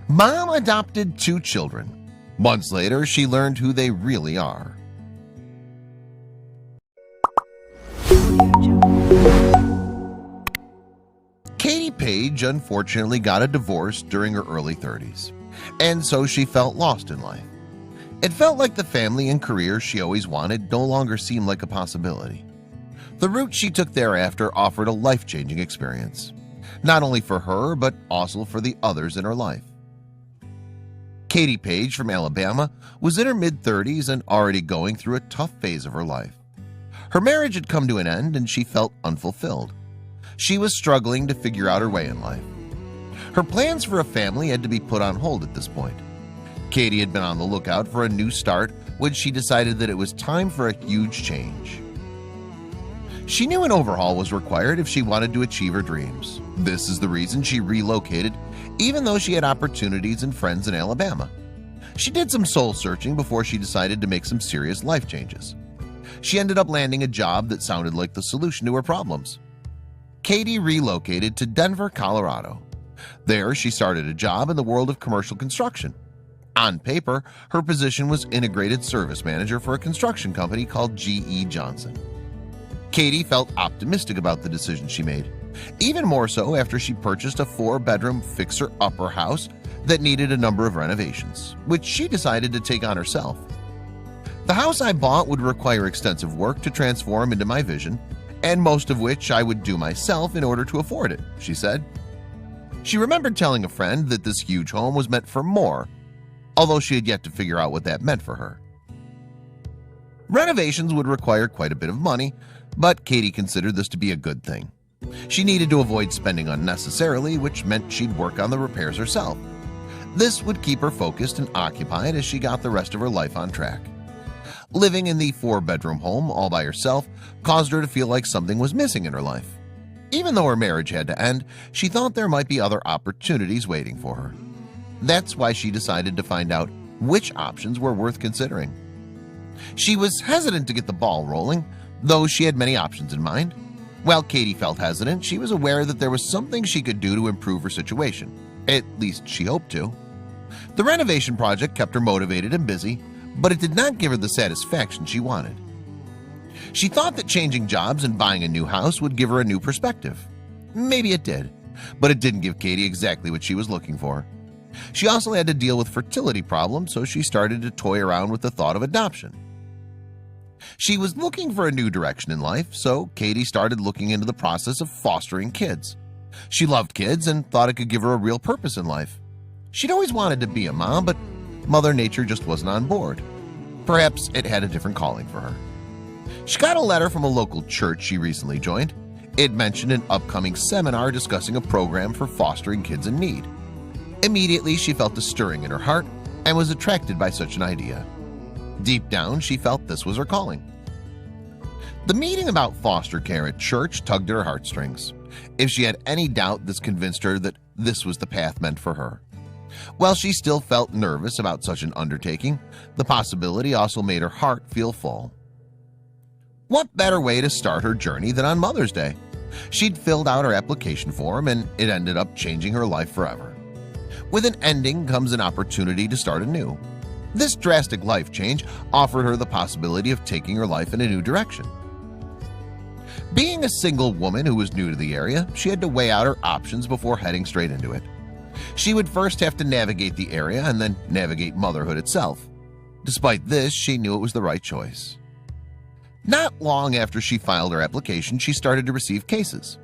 Mom adopted 2 children. Months later, she learned who they really are. Katie Page unfortunately got a divorce during her early 30s, and so she felt lost in life. It felt like the family and career she always wanted no longer seemed like a possibility. The route she took thereafter offered a life-changing experience, not only for her but also for the others in her life. Katie Page from Alabama was in her mid-30s and already going through a tough phase of her life. Her marriage had come to an end and she felt unfulfilled. She was struggling to figure out her way in life. Her plans for a family had to be put on hold at this point. Katie had been on the lookout for a new start when she decided that it was time for a huge change. She knew an overhaul was required if she wanted to achieve her dreams. This is the reason she relocated, even though she had opportunities and friends in Alabama. She did some soul searching before she decided to make some serious life changes. She ended up landing a job that sounded like the solution to her problems. Katie relocated to Denver, Colorado. There, she started a job in the world of commercial construction. On paper, her position was Integrated Service Manager for a construction company called G.E. Johnson. Katie felt optimistic about the decision she made, even more so after she purchased a 4-bedroom fixer-upper house that needed a number of renovations, which she decided to take on herself. "The house I bought would require extensive work to transform into my vision, and most of which I would do myself in order to afford it," she said. She remembered telling a friend that this huge home was meant for more, although she had yet to figure out what that meant for her. Renovations would require quite a bit of money, but Katie considered this to be a good thing. She needed to avoid spending unnecessarily, which meant she'd work on the repairs herself. This would keep her focused and occupied as she got the rest of her life on track. Living in the 4-bedroom home all by herself caused her to feel like something was missing in her life. Even though her marriage had to end, she thought there might be other opportunities waiting for her. That's why she decided to find out which options were worth considering. She was hesitant to get the ball rolling, though she had many options in mind. While Katie felt hesitant, she was aware that there was something she could do to improve her situation. At least she hoped to. The renovation project kept her motivated and busy, but it did not give her the satisfaction she wanted. She thought that changing jobs and buying a new house would give her a new perspective. Maybe it did, but it didn't give Katie exactly what she was looking for. She also had to deal with fertility problems, so she started to toy around with the thought of adoption. She was looking for a new direction in life, so Katie started looking into the process of fostering kids. She loved kids and thought it could give her a real purpose in life. She'd always wanted to be a mom, but Mother Nature just wasn't on board. Perhaps it had a different calling for her. She got a letter from a local church she recently joined. It mentioned an upcoming seminar discussing a program for fostering kids in need. Immediately, she felt a stirring in her heart and was attracted by such an idea. Deep down, she felt this was her calling. The meeting about foster care at church tugged at her heartstrings. If she had any doubt, this convinced her that this was the path meant for her. While she still felt nervous about such an undertaking, the possibility also made her heart feel full. What better way to start her journey than on Mother's Day? She'd filled out her application form, and it ended up changing her life forever. With an ending comes an opportunity to start anew. This drastic life change offered her the possibility of taking her life in a new direction. Being a single woman who was new to the area, she had to weigh out her options before heading straight into it. She would first have to navigate the area and then navigate motherhood itself. Despite this, she knew it was the right choice. Not long after she filed her application, she started to receive cases.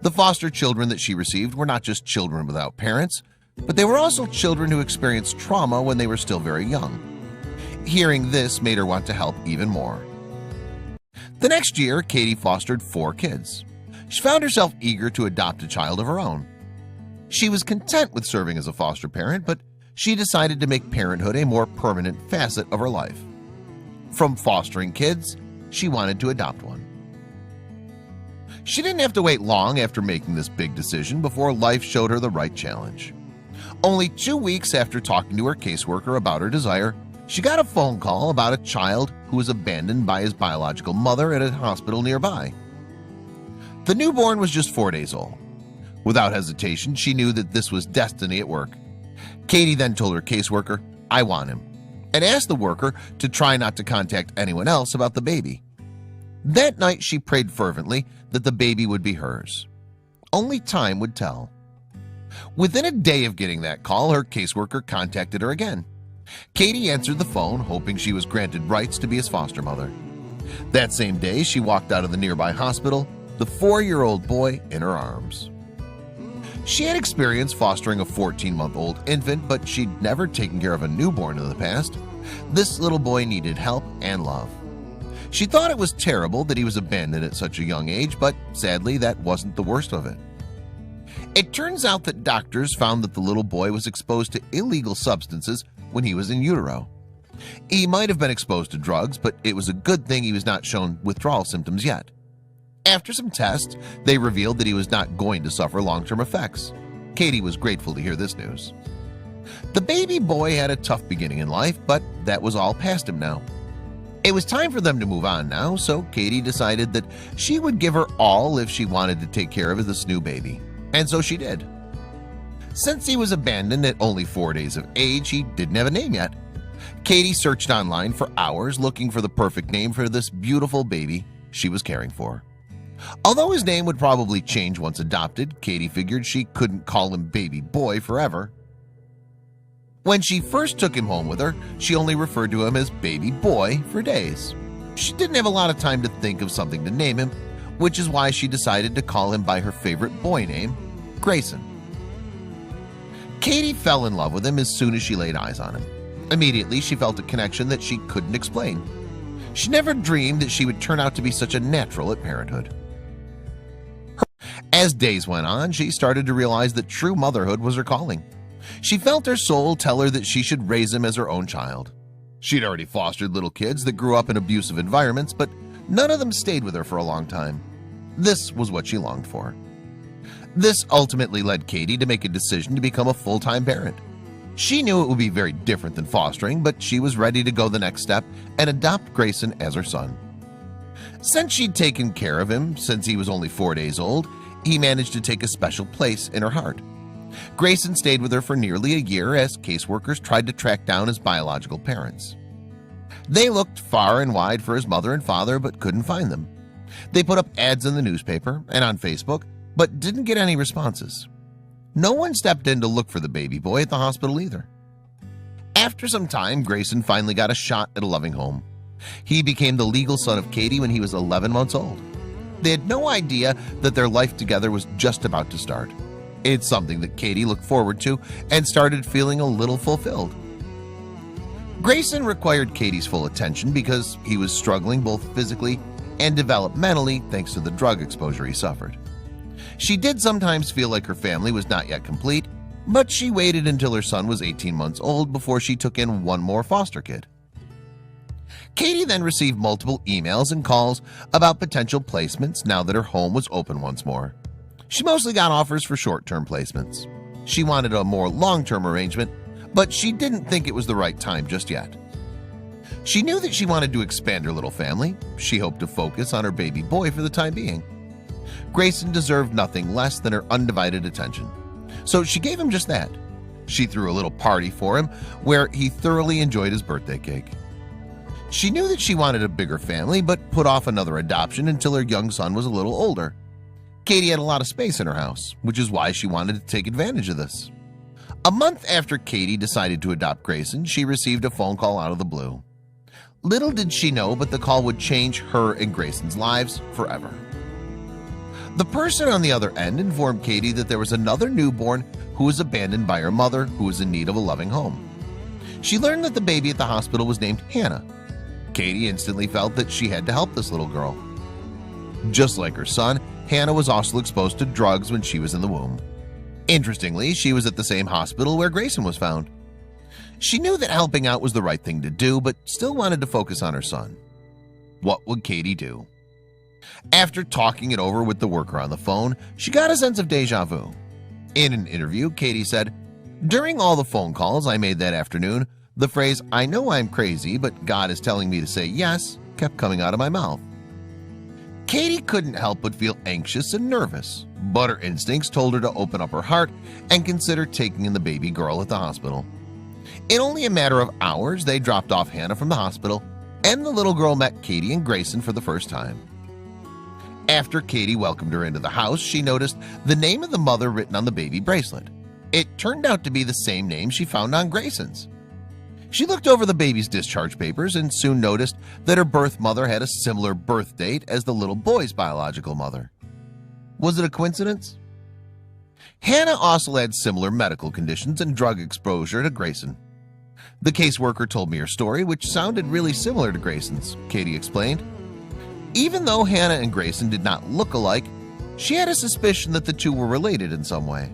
The foster children that she received were not just children without parents, but they were also children who experienced trauma when they were still very young. Hearing this made her want to help even more. The next year, Katie fostered 4 kids. She found herself eager to adopt a child of her own. She was content with serving as a foster parent, but she decided to make parenthood a more permanent facet of her life. From fostering kids, she wanted to adopt one. She didn't have to wait long after making this big decision before life showed her the right challenge. Only 2 weeks after talking to her caseworker about her desire, she got a phone call about a child who was abandoned by his biological mother at a hospital nearby. The newborn was just 4 days old. Without hesitation, she knew that this was destiny at work. Katie then told her caseworker, "I want him," and asked the worker to try not to contact anyone else about the baby. That night she prayed fervently that the baby would be hers. Only time would tell. Within a day of getting that call, her caseworker contacted her again. Katie answered the phone, hoping she was granted rights to be his foster mother. That same day, she walked out of the nearby hospital, the 4-year-old boy in her arms. She had experience fostering a 14-month-old infant, but she'd never taken care of a newborn in the past. This little boy needed help and love. She thought it was terrible that he was abandoned at such a young age, but sadly that wasn't the worst of it. It turns out that doctors found that the little boy was exposed to illegal substances when he was in utero. He might have been exposed to drugs, but it was a good thing he was not shown withdrawal symptoms yet. After some tests, they revealed that he was not going to suffer long-term effects. Katie was grateful to hear this news. The baby boy had a tough beginning in life, but that was all past him now. It was time for them to move on now, so Katie decided that she would give her all if she wanted to take care of this new baby. And so she did. Since he was abandoned at only 4 days of age, he didn't have a name yet. Katie searched online for hours looking for the perfect name for this beautiful baby she was caring for. Although his name would probably change once adopted, Katie figured she couldn't call him Baby Boy forever. When she first took him home with her, she only referred to him as Baby Boy for days. She didn't have a lot of time to think of something to name him, which is why she decided to call him by her favorite boy name, Grayson. Katie fell in love with him as soon as she laid eyes on him. Immediately, she felt a connection that she couldn't explain. She never dreamed that she would turn out to be such a natural at parenthood. As days went on, she started to realize that true motherhood was her calling. She felt her soul tell her that she should raise him as her own child. She'd already fostered little kids that grew up in abusive environments, but none of them stayed with her for a long time. This was what she longed for. This ultimately led Katie to make a decision to become a full-time parent. She knew it would be very different than fostering, but she was ready to go the next step and adopt Grayson as her son. Since she'd taken care of him since he was only 4 days old, he managed to take a special place in her heart. Grayson stayed with her for nearly a year as caseworkers tried to track down his biological parents. They looked far and wide for his mother and father but couldn't find them. They put up ads in the newspaper and on Facebook but didn't get any responses. No one stepped in to look for the baby boy at the hospital either. After some time, Grayson finally got a shot at a loving home. He became the legal son of Katie when he was 11 months old. They had no idea that their life together was just about to start. It's something that Katie looked forward to and started feeling a little fulfilled. Grayson required Katie's full attention because he was struggling both physically and developmentally thanks to the drug exposure he suffered. She did sometimes feel like her family was not yet complete, but she waited until her son was 18 months old before she took in one more foster kid. Katie then received multiple emails and calls about potential placements now that her home was open once more. She mostly got offers for short-term placements. She wanted a more long-term arrangement, but she didn't think it was the right time just yet. She knew that she wanted to expand her little family. She hoped to focus on her baby boy for the time being. Grayson deserved nothing less than her undivided attention, so she gave him just that. She threw a little party for him where he thoroughly enjoyed his birthday cake. She knew that she wanted a bigger family, but put off another adoption until her young son was a little older. Katie had a lot of space in her house, which is why she wanted to take advantage of this. A month after Katie decided to adopt Grayson, she received a phone call out of the blue. Little did she know, but the call would change her and Grayson's lives forever. The person on the other end informed Katie that there was another newborn who was abandoned by her mother who was in need of a loving home. She learned that the baby at the hospital was named Hannah. Katie instantly felt that she had to help this little girl. Just like her son, Hannah was also exposed to drugs when she was in the womb. Interestingly, she was at the same hospital where Grayson was found. She knew that helping out was the right thing to do, but still wanted to focus on her son. What would Katie do? After talking it over with the worker on the phone, she got a sense of deja vu. In an interview, Katie said, "During all the phone calls I made that afternoon, the phrase, 'I know I'm crazy, but God is telling me to say yes,' kept coming out of my mouth." Katie couldn't help but feel anxious and nervous, but her instincts told her to open up her heart and consider taking in the baby girl at the hospital. In only a matter of hours, they dropped off Hannah from the hospital, and the little girl met Katie and Grayson for the first time. After Katie welcomed her into the house, she noticed the name of the mother written on the baby bracelet. It turned out to be the same name she found on Grayson's. She looked over the baby's discharge papers and soon noticed that her birth mother had a similar birth date as the little boy's biological mother. Was it a coincidence? Hannah also had similar medical conditions and drug exposure to Grayson. The caseworker told me her story, which sounded really similar to Grayson's, Katie explained. Even though Hannah and Grayson did not look alike, she had a suspicion that the two were related in some way.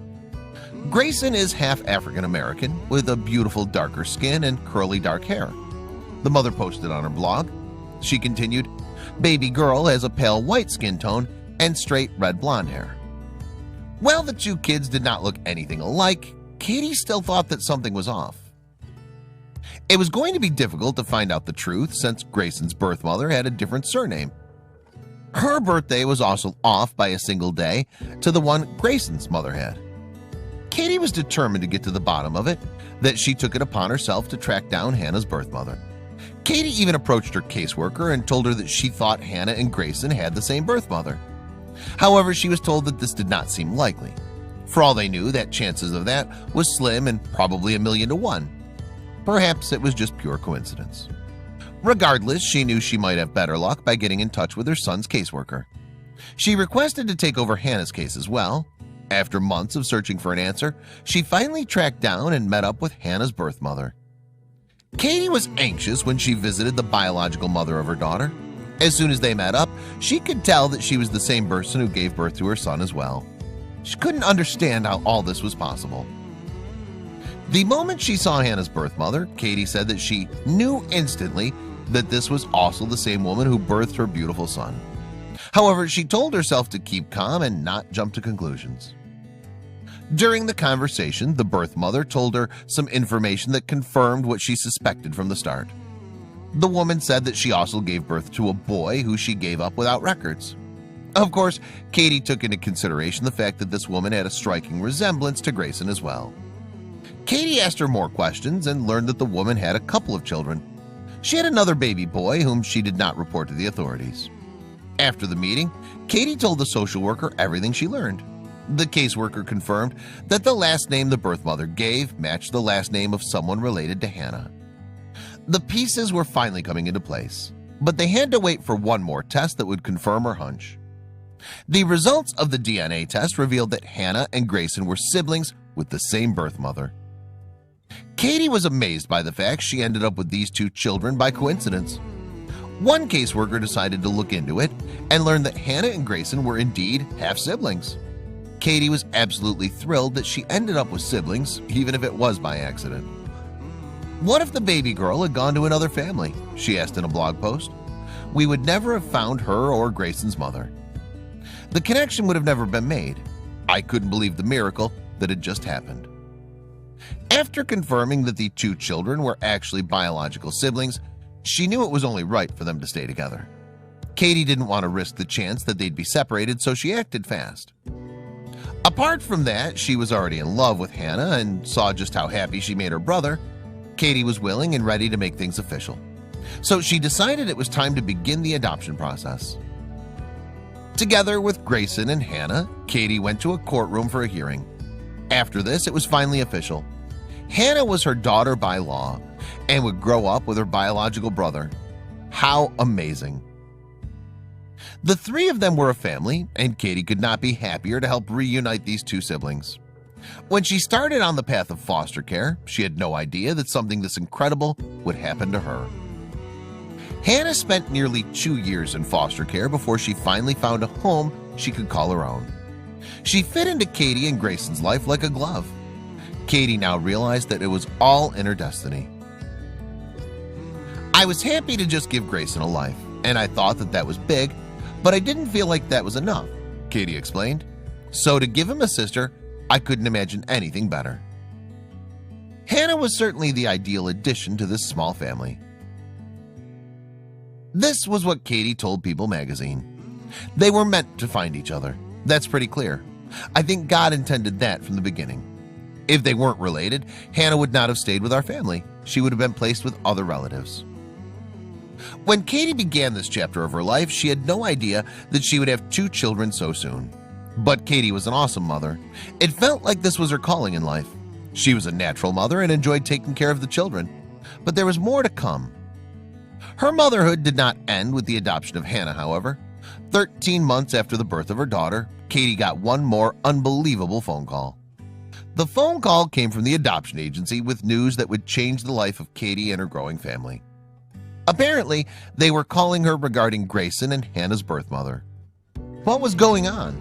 Grayson is half African American with a beautiful darker skin and curly dark hair. The mother posted on her blog. She continued, "Baby girl has a pale white skin tone and straight red blonde hair." While the two kids did not look anything alike, Katie still thought that something was off. It was going to be difficult to find out the truth since Grayson's birth mother had a different surname. Her birthday was also off by a single day to the one Grayson's mother had. Katie was determined to get to the bottom of it, that she took it upon herself to track down Hannah's birth mother. Katie even approached her caseworker and told her that she thought Hannah and Grayson had the same birth mother. However, she was told that this did not seem likely. For all they knew, that chances of that was slim and probably 1,000,000 to 1. Perhaps it was just pure coincidence. Regardless, she knew she might have better luck by getting in touch with her son's caseworker. She requested to take over Hannah's case as well. After months of searching for an answer, she finally tracked down and met up with Hannah's birth mother. Katie was anxious when she visited the biological mother of her daughter. As soon as they met up, she could tell that she was the same person who gave birth to her son as well. She couldn't understand how all this was possible. The moment she saw Hannah's birth mother, Katie said that she knew instantly that this was also the same woman who birthed her beautiful son. However, she told herself to keep calm and not jump to conclusions. During the conversation, the birth mother told her some information that confirmed what she suspected from the start. The woman said that she also gave birth to a boy who she gave up without records. Of course, Katie took into consideration the fact that this woman had a striking resemblance to Grayson as well. Katie asked her more questions and learned that the woman had a couple of children. She had another baby boy whom she did not report to the authorities. After the meeting, Katie told the social worker everything she learned. The caseworker confirmed that the last name the birth mother gave matched the last name of someone related to Hannah. The pieces were finally coming into place, but they had to wait for one more test that would confirm her hunch. The results of the DNA test revealed that Hannah and Grayson were siblings with the same birth mother. Katie was amazed by the fact she ended up with these two children by coincidence. One caseworker decided to look into it and learned that Hannah and Grayson were indeed half-siblings. Katie was absolutely thrilled that she ended up with siblings, even if it was by accident. What if the baby girl had gone to another family? She asked in a blog post. We would never have found her or Grayson's mother. The connection would have never been made. I couldn't believe the miracle that had just happened. After confirming that the two children were actually biological siblings, she knew it was only right for them to stay together. Katie didn't want to risk the chance that they'd be separated, so she acted fast. Apart from that, she was already in love with Hannah and saw just how happy she made her brother. Katie was willing and ready to make things official. So she decided it was time to begin the adoption process. Together with Grayson and Hannah, Katie went to a courtroom for a hearing. After this, it was finally official. Hannah was her daughter by law and would grow up with her biological brother. How amazing! The three of them were a family, and Katie could not be happier to help reunite these two siblings. When she started on the path of foster care, she had no idea that something this incredible would happen to her. Hannah spent nearly 2 years in foster care before she finally found a home she could call her own. She fit into Katie and Grayson's life like a glove. Katie now realized that it was all in her destiny. I was happy to just give Grayson a life, and I thought that that was big, but I didn't feel like that was enough, Katie explained. So to give him a sister, I couldn't imagine anything better. Hannah was certainly the ideal addition to this small family. This was what Katie told People magazine. They were meant to find each other. That's pretty clear. I think God intended that from the beginning. If they weren't related, Hannah would not have stayed with our family. She would have been placed with other relatives. When Katie began this chapter of her life, she had no idea that she would have 2 children so soon. But Katie was an awesome mother. It felt like this was her calling in life. She was a natural mother and enjoyed taking care of the children. But there was more to come. Her motherhood did not end with the adoption of Hannah, however. 13 months after the birth of her daughter, Katie got one more unbelievable phone call. The phone call came from the adoption agency with news that would change the life of Katie and her growing family. Apparently, they were calling her regarding Grayson and Hannah's birth mother. What was going on?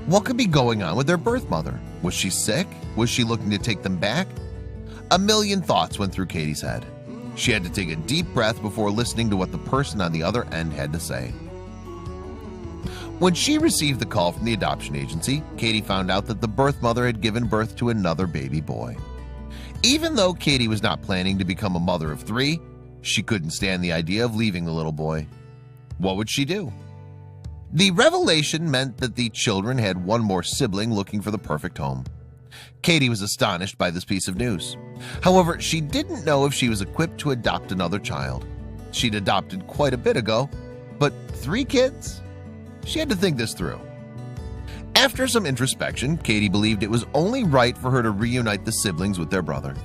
What could be going on with their birth mother? Was she sick? Was she looking to take them back? A million thoughts went through Katie's head. She had to take a deep breath before listening to what the person on the other end had to say. When she received the call from the adoption agency, Katie found out that the birth mother had given birth to another baby boy. Even though Katie was not planning to become a mother of 3, she couldn't stand the idea of leaving the little boy. What would she do? The revelation meant that the children had one more sibling looking for the perfect home. Katie was astonished by this piece of news. However, she didn't know if she was equipped to adopt another child. She'd adopted quite a bit ago, but 3 kids? She had to think this through. After some introspection, Katie believed it was only right for her to reunite the siblings with their brother.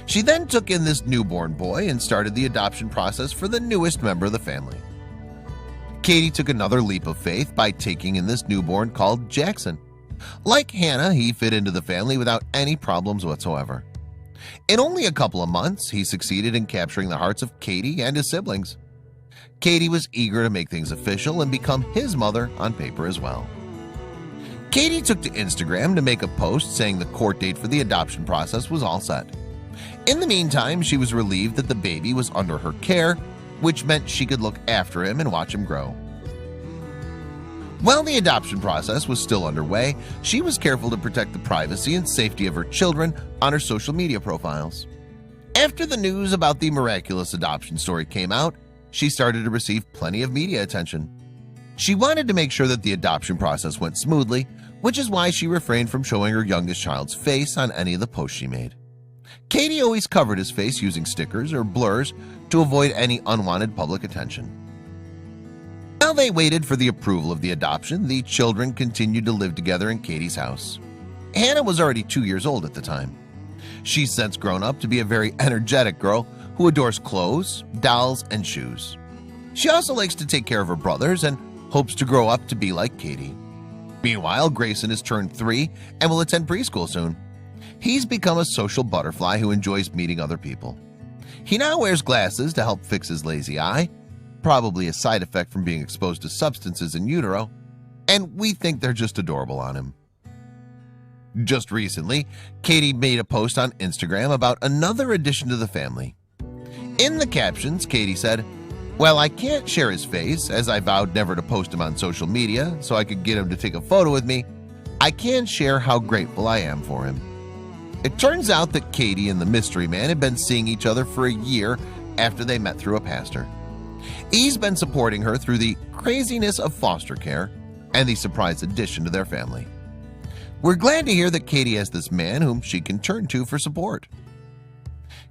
She then took in this newborn boy and started the adoption process for the newest member of the family. Katie took another leap of faith by taking in this newborn called Jackson. Like Hannah, he fit into the family without any problems whatsoever. In only a couple of months, he succeeded in capturing the hearts of Katie and his siblings. Katie was eager to make things official and become his mother on paper as well. Katie took to Instagram to make a post saying the court date for the adoption process was all set. In the meantime, she was relieved that the baby was under her care, which meant she could look after him and watch him grow. While the adoption process was still underway, she was careful to protect the privacy and safety of her children on her social media profiles. After the news about the miraculous adoption story came out, she started to receive plenty of media attention. She wanted to make sure that the adoption process went smoothly, which is why she refrained from showing her youngest child's face on any of the posts she made. Katie always covered his face using stickers or blurs to avoid any unwanted public attention. While they waited for the approval of the adoption, the children continued to live together in Katie's house. Hannah was already 2 years old at the time. She's since grown up to be a very energetic girl who adores clothes, dolls, and shoes. She also likes to take care of her brothers and hopes to grow up to be like Katie. Meanwhile, Grayson has turned 3 and will attend preschool soon. He's become a social butterfly who enjoys meeting other people. He now wears glasses to help fix his lazy eye, probably a side effect from being exposed to substances in utero, and we think they're just adorable on him. Just recently, Katie made a post on Instagram about another addition to the family. In the captions, Katie said, "Well, I can't share his face as I vowed never to post him on social media so I could get him to take a photo with me. I can share how grateful I am for him." It turns out that Katie and the mystery man had been seeing each other for a year after they met through a pastor. He's been supporting her through the craziness of foster care and the surprise addition to their family. We're glad to hear that Katie has this man whom she can turn to for support.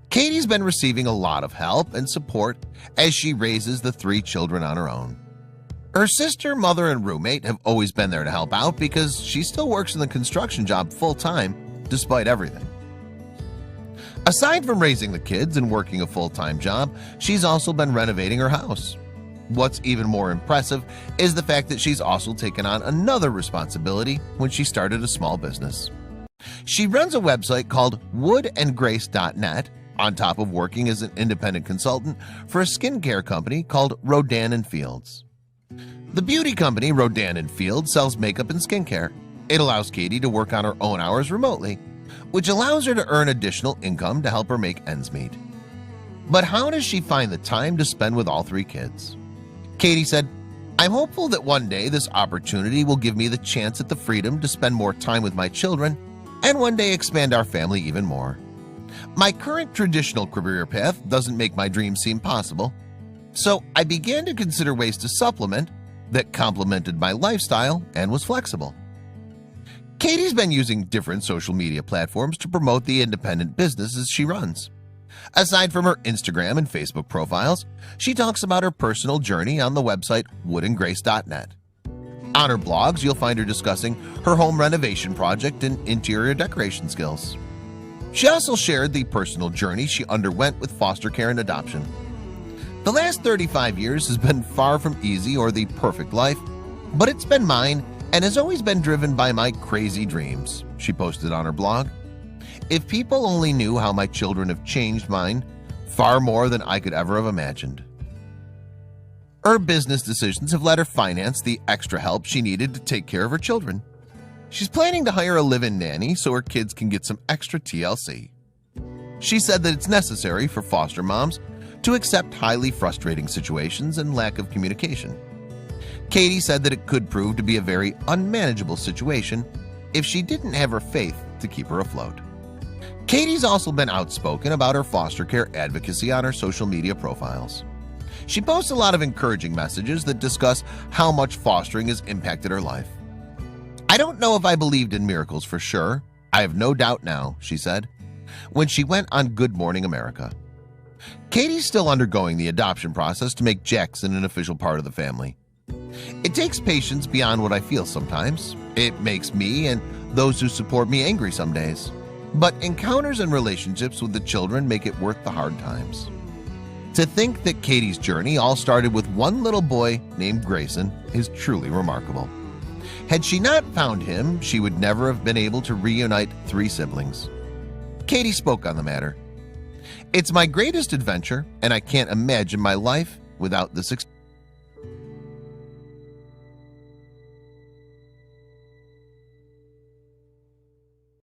Katie's been receiving a lot of help and support as she raises the 3 children on her own. Her sister, mother, and roommate have always been there to help out because she still works in the construction job full-time despite everything. Aside from raising the kids and working a full-time job, she's also been renovating her house. What's even more impressive is the fact that she's also taken on another responsibility when she started a small business. She runs a website called woodandgrace.net on top of working as an independent consultant for a skincare company called Rodan & Fields. The beauty company Rodan & Fields sells makeup and skincare. It allows Katie to work on her own hours remotely, which allows her to earn additional income to help her make ends meet. But how does she find the time to spend with all 3 kids? Katie said, "I'm hopeful that one day this opportunity will give me the chance at the freedom to spend more time with my children and one day expand our family even more. My current traditional career path doesn't make my dreams seem possible, so I began to consider ways to supplement that complemented my lifestyle and was flexible. Katie's been using different social media platforms to promote the independent businesses she runs. Aside from her Instagram and Facebook profiles, she talks about her personal journey on the website woodandgrace.net. On her blogs, you'll find her discussing her home renovation project and interior decoration skills. She also shared the personal journey she underwent with foster care and adoption. The last 35 years has been far from easy or the perfect life, but it's been mine and has always been driven by my crazy dreams, she posted on her blog. If people only knew how my children have changed mine, far more than I could ever have imagined. Her business decisions have let her finance the extra help she needed to take care of her children. She's planning to hire a live-in nanny so her kids can get some extra TLC. She said that it's necessary for foster moms to accept highly frustrating situations and lack of communication. Katie said that it could prove to be a very unmanageable situation if she didn't have her faith to keep her afloat. Katie's also been outspoken about her foster care advocacy on her social media profiles. She posts a lot of encouraging messages that discuss how much fostering has impacted her life. I don't know if I believed in miracles for sure. I have no doubt now, she said, when she went on Good Morning America. Katie's still undergoing the adoption process to make Jackson an official part of the family. It takes patience beyond what I feel sometimes. It makes me and those who support me angry some days. But encounters and relationships with the children make it worth the hard times. To think that Katie's journey all started with one little boy named Grayson is truly remarkable. Had she not found him, she would never have been able to reunite 3 siblings. Katie spoke on the matter. It's my greatest adventure, and I can't imagine my life without this experience.